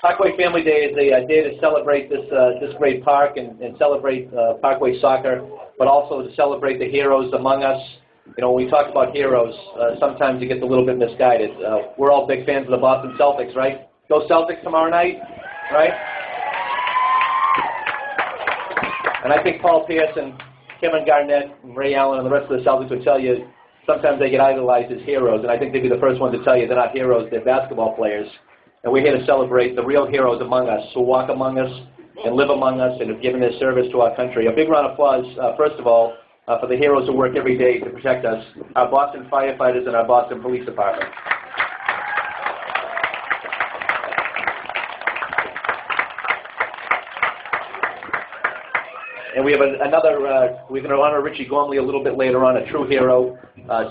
Parkway Family Day is a day to celebrate this great park and celebrate Parkway soccer, but also to celebrate the heroes among us. You know, when we talk about heroes, sometimes it gets a little bit misguided. We're all big fans of the Boston Celtics, right? Go Celtics tomorrow night, right? And I think Paul Pierce and Kevin Garnett and Ray Allen and the rest of the Celtics would tell you sometimes they get idolized as heroes, and I think they'd be the first ones to tell you they're not heroes, they're basketball players. And we're here to celebrate the real heroes among us, who walk among us and live among us and have given their service to our country. A big round of applause, first of all, for the heroes who work every day to protect us, our Boston firefighters and our Boston Police Department. And we have we're going to honor Richie Gormley a little bit later on, a true hero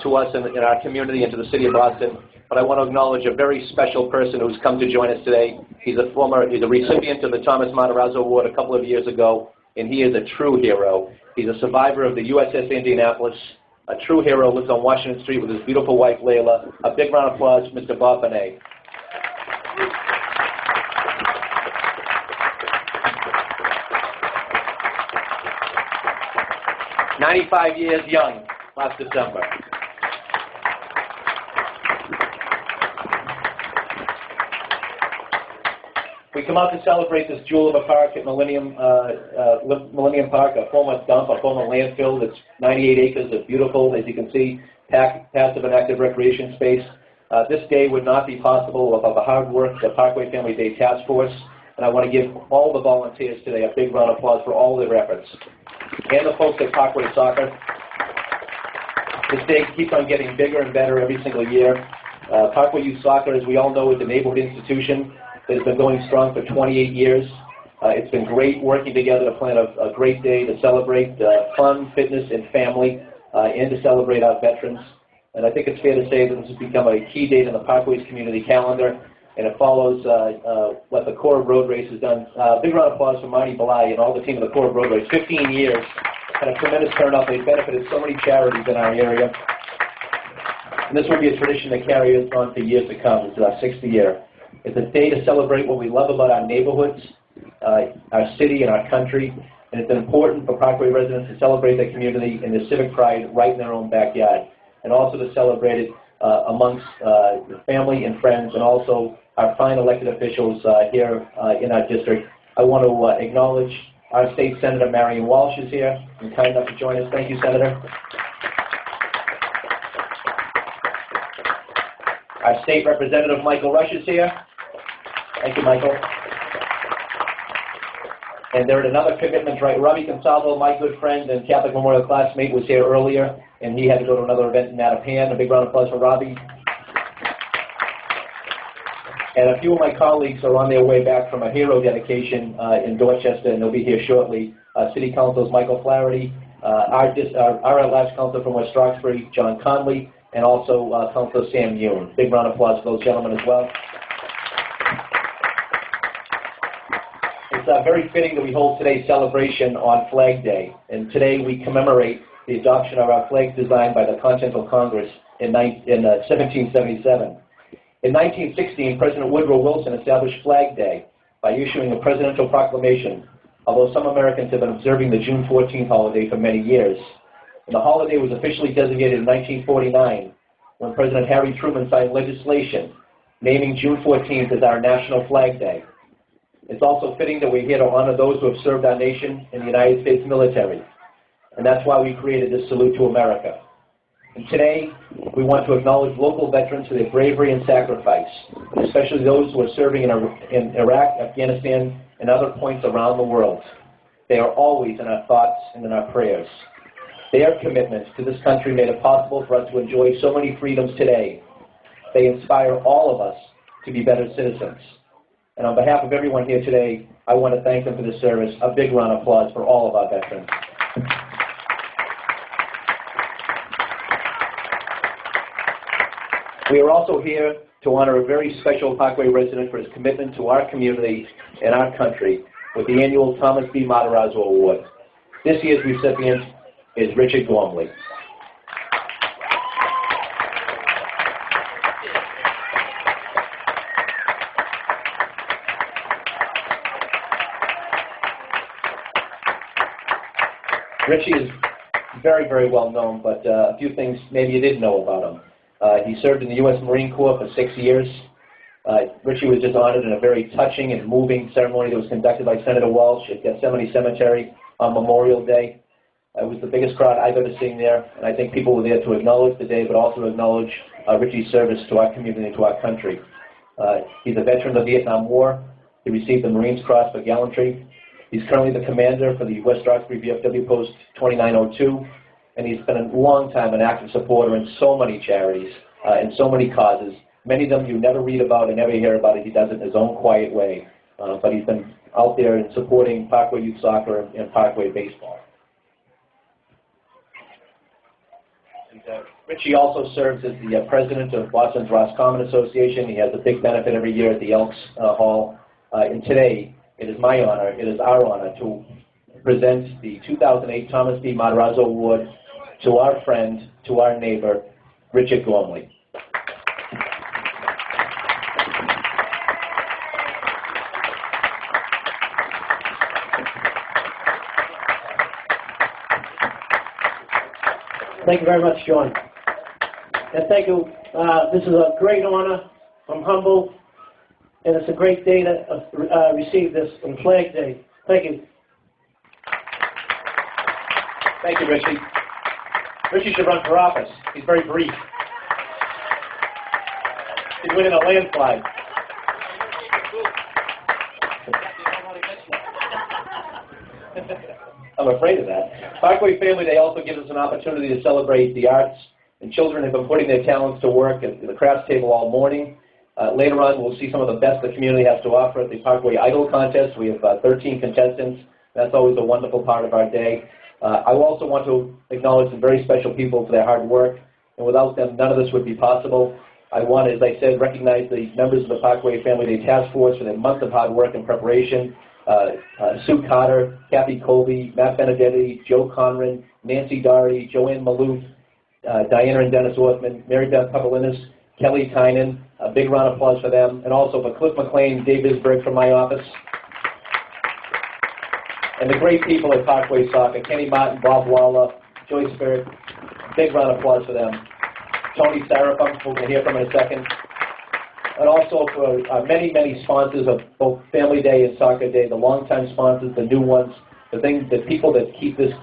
to us in our community and to the city of Boston. But I want to acknowledge a very special person who's come to join us today. He's a recipient of the Thomas Matarazzo Award a couple of years ago, and he is a true hero. He's a survivor of the USS Indianapolis, a true hero, lives on Washington Street with his beautiful wife, Layla. A big round of applause, Mr. Bob Benet. 95 years young last December. We come out to celebrate this jewel of a park at Millennium Park, a former dump, a former landfill that's 98 acres of beautiful, as you can see, passive and active recreation space. This day would not be possible without the hard work of the Parkway Family Day Task Force, and I want to give all the volunteers today a big round of applause for all their efforts. And the folks at Parkway Soccer. This day keeps on getting bigger and better every single year. Parkway Youth Soccer, as we all know, is a neighborhood institution that has been going strong for 28 years. It's been great working together to plan a great day to celebrate fun, fitness, and family, and to celebrate our veterans. And I think it's fair to say that this has become a key date in the Parkways community calendar, and it follows what the Corps of Road Race has done. Big round of applause for Marty Belay and all the team of the Corps of Road Race. 15 years, had a tremendous turnout. They've benefited so many charities in our area. And this will be a tradition that carries on for years to come. This is our 6th year. It's a day to celebrate what we love about our neighborhoods, our city, and our country. And it's important for Parkway residents to celebrate their community and their civic pride right in their own backyard. And also to celebrate it amongst family and friends, and also our fine elected officials here in our district. I want to acknowledge our State Senator Marion Walsh is here and kind enough to join us. Thank you, Senator. Our State Representative Michael Rush is here. Thank you, Michael. And there are another commitment, right? Robbie Consalvo, my good friend and Catholic Memorial classmate, was here earlier, and he had to go to another event in Mattapan. A big round of applause for Robbie. And a few of my colleagues are on their way back from a hero dedication in Dorchester, and they'll be here shortly. City Council's Michael Flaherty, our last councilor from West Roxbury, John Conley, and also Councilor Sam Yoon. Big round of applause for those gentlemen as well. It's very fitting that we hold today's celebration on Flag Day, and today we commemorate the adoption of our flag designed by the Continental Congress in 1777. In 1916, President Woodrow Wilson established Flag Day by issuing a presidential proclamation, although some Americans have been observing the June 14th holiday for many years. And the holiday was officially designated in 1949 when President Harry Truman signed legislation naming June 14th as our National Flag Day. It's also fitting that we're here to honor those who have served our nation in the United States military. And that's why we created this Salute to America. And today, we want to acknowledge local veterans for their bravery and sacrifice, especially those who are serving in Iraq, Afghanistan, and other points around the world. They are always in our thoughts and in our prayers. Their commitments to this country made it possible for us to enjoy so many freedoms today. They inspire all of us to be better citizens. And on behalf of everyone here today, I want to thank them for this service. A big round of applause for all of our veterans. We are also here to honor a very special Parkway resident for his commitment to our community and our country with the annual Thomas B. Matarazzo Award. This year's recipient is Richard Gormley. Richie is very, very well known, but a few things maybe you didn't know about him. He served in the U.S. Marine Corps for 6 years. Richie was just honored in a very touching and moving ceremony that was conducted by Senator Walsh at Gethsemane Cemetery on Memorial Day. It was the biggest crowd I've ever seen there, and I think people were there to acknowledge the day, but also acknowledge Richie's service to our community and to our country. He's a veteran of the Vietnam War. He received the Marines Cross for gallantry. He's currently the commander for the West Roxbury VFW Post 2902, and he's been a long time an active supporter in so many charities and so many causes. Many of them you never read about and never hear about it. He does it in his own quiet way, but he's been out there and supporting Parkway Youth Soccer and Parkway Baseball. And, Richie also serves as the president of Boston's Roscommon Association. He has a big benefit every year at the Elks Hall. And today, it is my honor, it is our honor to present the 2008 Thomas B. Matarazzo Award to our friend, to our neighbor, Richard Gormley. Thank you very much, John. And thank you. This is a great honor. I'm humble, and it's a great day to receive this on Flag Day. Thank you. Thank you, Richie. Richie should run for office. He's very brief. He'd win in a landslide. I'm afraid of that. Parkway Family Day also gives us an opportunity to celebrate the arts, and children have been putting their talents to work at the crafts table all morning. Later on, we'll see some of the best the community has to offer at the Parkway Idol Contest. We have 13 contestants. That's always a wonderful part of our day. I also want to acknowledge some very special people for their hard work, and without them, none of this would be possible. I want to, as I said, recognize the members of the Parkway Family Day Task Force for their month of hard work and preparation. Sue Carter, Kathy Colby, Matt Benedetti, Joe Conran, Nancy Doherty, Joanne Maloof, Diana and Dennis Orthman, Mary Beth Pavlinis, Kelly Tynan. A big round of applause for them. And also for Cliff McLean, Dave Isberg from my office. And the great people at Parkway Soccer, Kenny Martin, Bob Waller, Joyce Spirit. Big round of applause for them. Tony Sarafum, who we'll hear from in a second. And also for many, many sponsors of both Family Day and Soccer Day, the longtime sponsors, the new ones, the people that keep this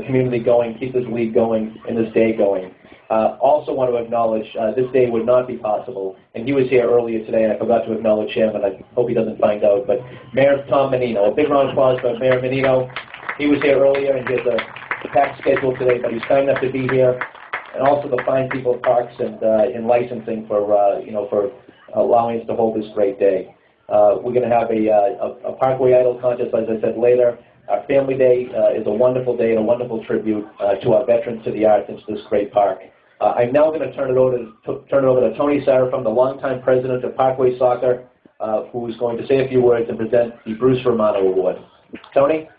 community going, keep this league going, and this day going. Also want to acknowledge this day would not be possible, and he was here earlier today, and I forgot to acknowledge him, and I hope he doesn't find out, but Mayor Tom Menino. A big round of applause for Mayor Menino. He was here earlier, and he has a packed schedule today, but he's kind enough to be here, and also the fine people at Parks and in licensing for, for allowing us to hold this great day. We're going to have a Parkway Idol contest, as I said, later. Our Family Day is a wonderful day and a wonderful tribute to our veterans, to the arts, and to this great park. I'm now going to turn it over to Tony Sarafum, the longtime president of Parkway Soccer, who is going to say a few words and present the Bruce Romano Award. Tony?